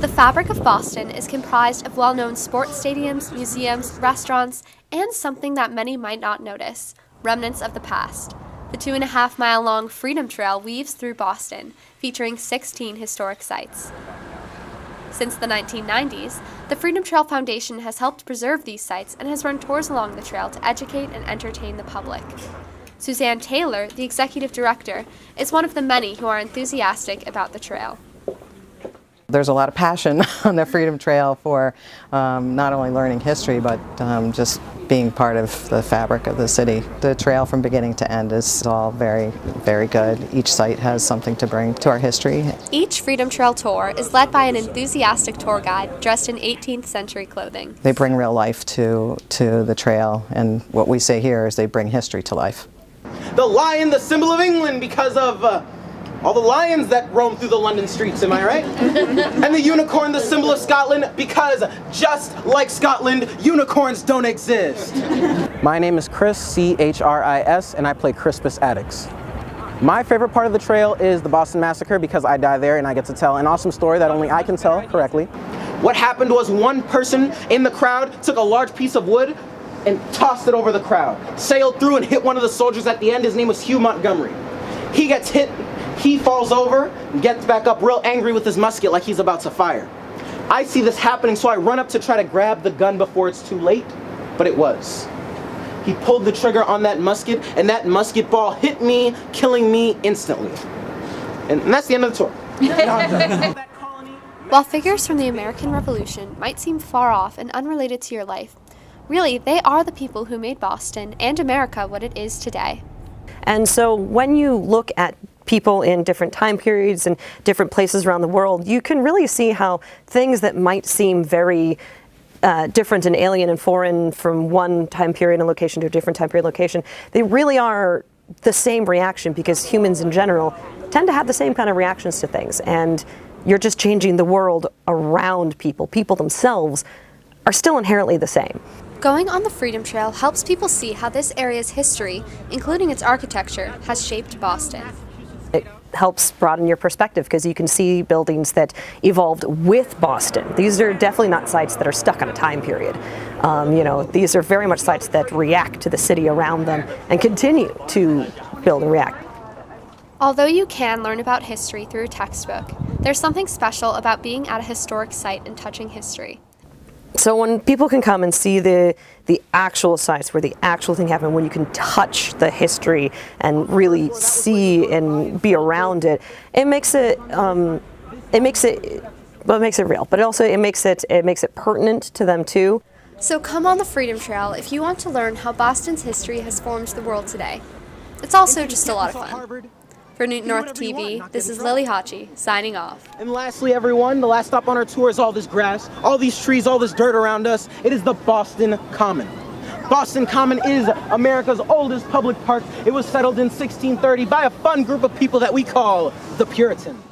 The fabric of Boston is comprised of well-known sports stadiums, museums, restaurants, and something that many might not notice, remnants of the past. The 2.5-mile-long Freedom Trail weaves through Boston, featuring 16 historic sites. Since the 1990s, the Freedom Trail Foundation has helped preserve these sites and has run tours along the trail to educate and entertain the public. Suzanne Taylor, the executive director, is one of the many who are enthusiastic about the trail. There's a lot of passion on the Freedom Trail for not only learning history, but just being part of the fabric of the city. The trail from beginning to end is all very, very good. Each site has something to bring to our history. Each Freedom Trail tour is led by an enthusiastic tour guide dressed in 18th century clothing. They bring real life to the trail, and what we say here is they bring history to life. The lion, the symbol of England, because of all the lions that roam through the London streets, am I right? And the unicorn, the symbol of Scotland, because just like Scotland, unicorns don't exist. My name is Chris, C-H-R-I-S, and I play Crispus Attucks. My favorite part of the trail is the Boston Massacre because I die there and I get to tell an awesome story that only I can tell correctly. What happened was one person in the crowd took a large piece of wood and tossed it over the crowd, sailed through and hit one of the soldiers at the end. His name was Hugh Montgomery. He gets hit. He falls over and gets back up real angry with his musket like he's about to fire. I see this happening, so I run up to try to grab the gun before it's too late, but it was. He pulled the trigger on that musket, and that musket ball hit me, killing me instantly. And that's the end of the tour. While figures from the American Revolution might seem far off and unrelated to your life, really, they are the people who made Boston and America what it is today. And so when you look at people in different time periods and different places around the world, you can really see how things that might seem very different and alien and foreign from one time period and location to a different time period location, they really are the same reaction because humans in general tend to have the same kind of reactions to things. And you're just changing the world around people. People themselves are still inherently the same. Going on the Freedom Trail helps people see how this area's history, including its architecture, has shaped Boston. It helps broaden your perspective because you can see buildings that evolved with Boston. These are definitely not sites that are stuck on a time period. These are very much sites that react to the city around them and continue to build and react. Although you can learn about history through a textbook, there's something special about being at a historic site and touching history. So when people can come and see the actual sites where the actual thing happened, when you can touch the history and really see and be around it, it makes it real. But also it makes it pertinent to them too. So come on the Freedom Trail if you want to learn how Boston's history has formed the world today. It's also just a lot of fun. For Newton North TV, this is Lilly Hacsi, signing off. And lastly, everyone, the last stop on our tour is all this grass, all these trees, all this dirt around us. It is the Boston Common. Boston Common is America's oldest public park. It was settled in 1630 by a fun group of people that we call the Puritans.